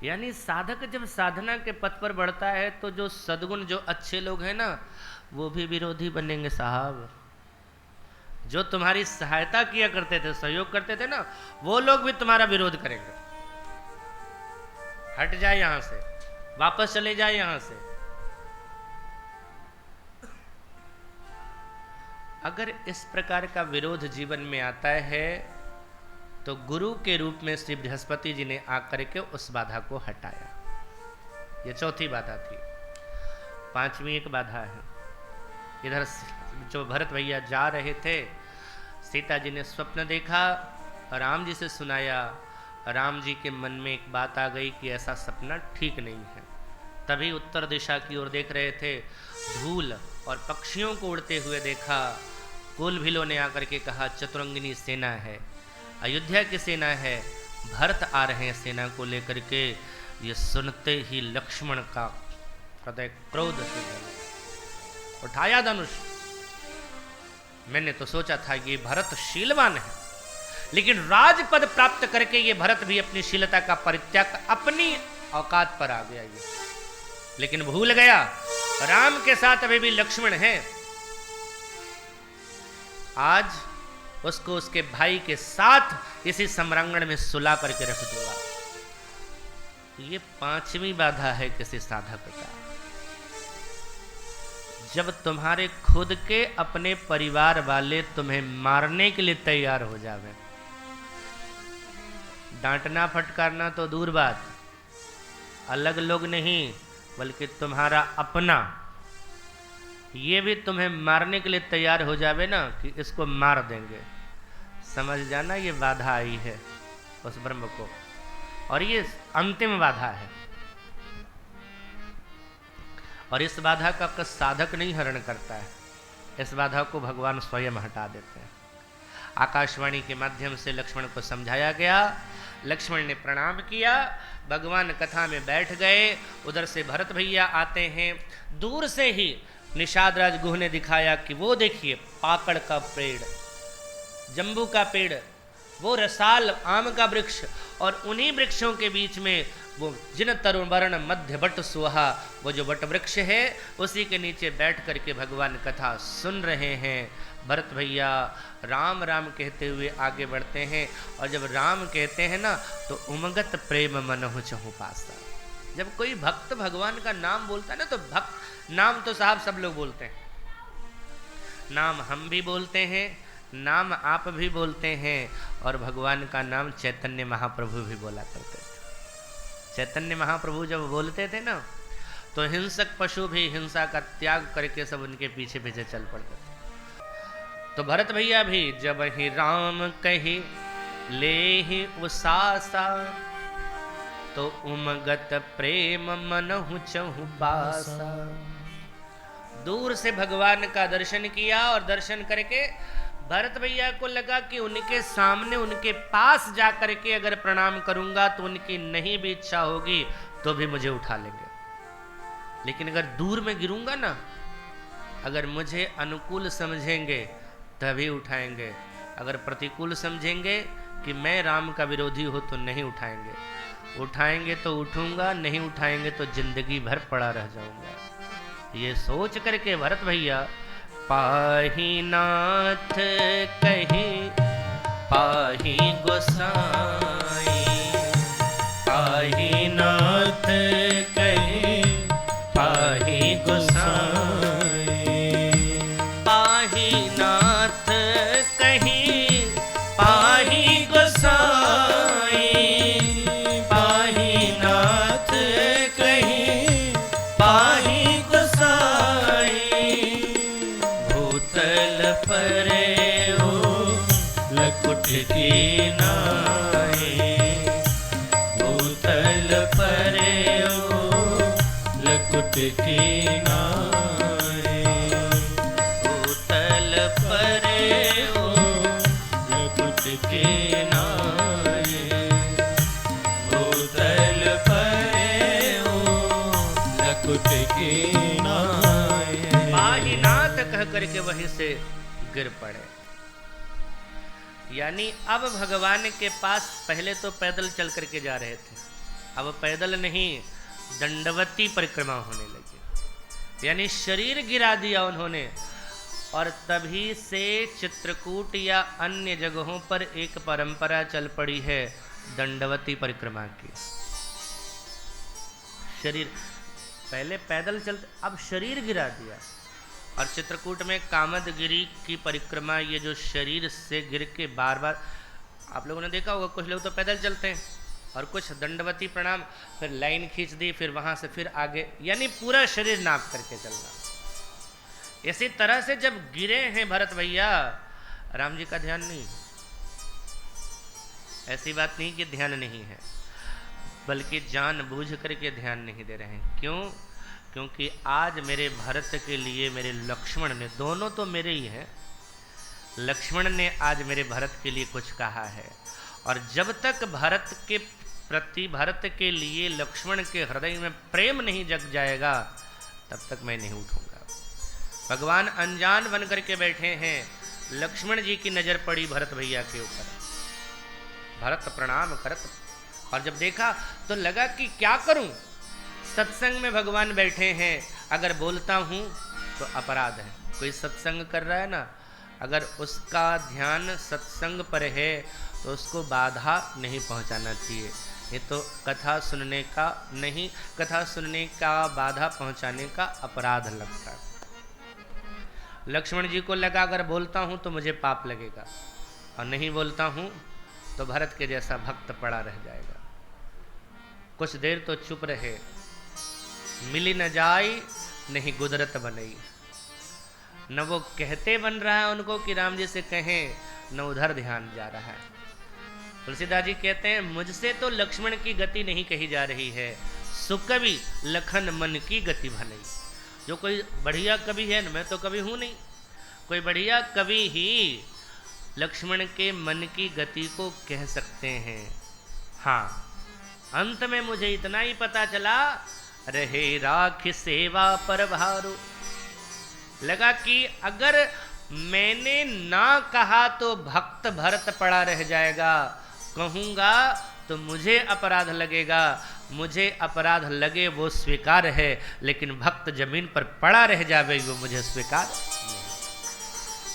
यानी साधक जब साधना के पथ पर बढ़ता है तो जो सद्गुण, जो अच्छे लोग हैं ना, वो भी विरोधी बनेंगे साहब। जो तुम्हारी सहायता किया करते थे, सहयोग करते थे ना, वो लोग भी तुम्हारा विरोध करेंगे। हट जाए यहां से, वापस चले जाए यहां से। अगर इस प्रकार का विरोध जीवन में आता है तो गुरु के रूप में श्री बृहस्पति जी ने आकर के उस बाधा को हटाया। ये चौथी बाधा थी। पांचवी एक बाधा है। इधर जो भरत भैया जा रहे थे, सीता जी ने स्वप्न देखा, राम जी से सुनाया। राम जी के मन में एक बात आ गई कि ऐसा सपना ठीक नहीं है। तभी उत्तर दिशा की ओर देख रहे थे, धूल और पक्षियों को उड़ते हुए देखा। कुल भीलों ने आकर के कहा चतुरंगिनी सेना है, अयोध्या की सेना है, भरत आ रहे हैं सेना को लेकर के। ये सुनते ही लक्ष्मण का हृदय क्रोध से भरा। उठाया धनुष। मैंने तो सोचा था ये भरत शीलवान है, लेकिन राजपद प्राप्त करके ये भरत भी अपनी शीलता का परित्याग अपनी औकात पर आ गया ये। लेकिन भूल गया राम के साथ अभी भी लक्ष्मण है। आज उसको उसके भाई के साथ इसी सम्रांगण में सुला करके रख दूंगा। ये पांचवी बाधा है किसी साधक का। जब तुम्हारे खुद के अपने परिवार वाले तुम्हें मारने के लिए तैयार हो जावे, डांटना फटकारना तो दूर बात, अलग लोग नहीं बल्कि तुम्हारा अपना, ये भी तुम्हें मारने के लिए तैयार हो जावे ना कि इसको मार देंगे, समझ जाना ये बाधा आई है उस ब्रह्म को। और ये अंतिम बाधा है। और इस बाधा का साधक नहीं हरण करता है, इस बाधा को भगवान स्वयं हटा देते हैं। आकाशवाणी के माध्यम से लक्ष्मण को समझाया गया। लक्ष्मण ने प्रणाम किया, भगवान कथा में बैठ गए। उधर से भरत भैया आते हैं। दूर से ही निषाद राज गुह ने दिखाया कि वो देखिए पाकड़ का पेड़, जम्बू का पेड़, वो रसाल आम का वृक्ष, और उन्हीं वृक्षों के बीच में वो जिन तरुण वर्ण मध्य बट सुहा, वो जो बट वृक्ष है उसी के नीचे बैठ करके भगवान कथा सुन रहे हैं। भरत भैया राम राम कहते हुए आगे बढ़ते हैं। और जब राम कहते हैं ना तो उमगत प्रेम मनहु चहु पासा। जब कोई भक्त भगवान का नाम बोलता है ना, तो भक्त नाम तो साहब सब लोग बोलते हैं, नाम हम भी बोलते हैं, नाम आप भी बोलते हैं, और भगवान का नाम चैतन्य महाप्रभु भी बोला करते थे। चैतन्य महाप्रभु जब बोलते थे ना तो हिंसक पशु भी हिंसा का त्याग करके सब उनके पीछे पीछे चल पड़ते थे। तो भरत भैया भी जब ही राम कही ले ही उसासा, तो उमगत प्रेम मनहु चहु पासा। दूर से भगवान का दर्शन किया, और दर्शन करके भरत भैया को लगा कि उनके सामने उनके पास जाकर के अगर प्रणाम करूंगा तो उनकी नहीं भी इच्छा होगी तो भी मुझे उठा लेंगे। लेकिन अगर दूर में गिरूंगा ना, अगर मुझे अनुकूल समझेंगे तभी उठाएंगे, अगर प्रतिकूल समझेंगे कि मैं राम का विरोधी हो तो नहीं उठाएंगे। उठाएंगे तो उठूंगा, नहीं उठाएंगे तो जिंदगी भर पड़ा रह जाऊंगा। ये सोच करके भरत भैया पाही नाथ कही पाही गोसाई, पाही नाथ कही पाही गोसाई, पाही नाथ कही पाही गोसाई, पाही नाथ कही पाही गोसाई। भूतल परे हो लकुट की नाई, भूतल परे हो लकुट की नाई, भूतल परे हो लकुट की नाई, भूतल परे हो लकुट की नाई। पाहीनाथ कह करके वहीं से गिर पड़े। यानी अब भगवान के पास पहले तो पैदल चल करके जा रहे थे, अब पैदल नहीं, दंडवती परिक्रमा होने लगी, यानी शरीर गिरा दिया उन्होंने। और तभी से चित्रकूट या अन्य जगहों पर एक परंपरा चल पड़ी है दंडवती परिक्रमा की। शरीर पहले पैदल चलते, अब शरीर गिरा दिया। और चित्रकूट में कामदगिरी की परिक्रमा, ये जो शरीर से गिर के बार बार, आप लोगों ने देखा होगा, कुछ लोग तो पैदल चलते हैं और कुछ दंडवती प्रणाम, फिर लाइन खींच दी, फिर वहां से फिर आगे, यानी पूरा शरीर नाप करके चलना। इसी तरह से जब गिरे हैं भरत भैया, राम जी का ध्यान नहीं, ऐसी बात नहीं कि ध्यान नहीं है, बल्कि जानबूझ करके ध्यान नहीं दे रहे हैं। क्यों? क्योंकि आज मेरे भरत के लिए मेरे लक्ष्मण ने, दोनों तो मेरे ही हैं, लक्ष्मण ने आज मेरे भरत के लिए कुछ कहा है। और जब तक भरत के प्रति, भरत के लिए लक्ष्मण के हृदय में प्रेम नहीं जग जाएगा, तब तक मैं नहीं उठूंगा। भगवान अनजान बन करके बैठे हैं, लक्ष्मण जी की नजर पड़ी भरत भैया के ऊपर, भरत प्रणाम करत, और जब देखा तो लगा कि क्या करूं, सत्संग में भगवान बैठे हैं, अगर बोलता हूं तो अपराध है। कोई सत्संग कर रहा है ना, अगर उसका ध्यान सत्संग पर है तो उसको बाधा नहीं पहुंचाना चाहिए। ये तो कथा सुनने का नहीं, कथा सुनने का बाधा पहुंचाने का अपराध लगता है। लक्ष्मण जी को लगा अगर बोलता हूं तो मुझे पाप लगेगा, और नहीं बोलता हूं तो भरत के जैसा भक्त पड़ा रह जाएगा। कुछ देर तो चुप रहे, मिली न जाई नहीं गुदरत बनई। न वो कहते बन रहा है उनको कि राम जी से कहें, न उधर ध्यान जा रहा है। तुलसीदास जी कहते हैं, मुझसे तो लक्ष्मण की गति नहीं कही जा रही है, सुकवि लखन मन की गति भनई। जो कोई बढ़िया कवि है, मैं तो कवि हूं नहीं, कोई बढ़िया कवि ही लक्ष्मण के मन की गति को कह सकते हैं। हाँ, अंत में मुझे इतना ही पता चला, रहे राख सेवा पर भारो। लगा कि अगर मैंने ना कहा तो भक्त भरत पड़ा रह जाएगा, कहूंगा तो मुझे अपराध लगेगा, मुझे अपराध लगे वो स्वीकार है, लेकिन भक्त जमीन पर पड़ा रह जावे वो मुझे स्वीकार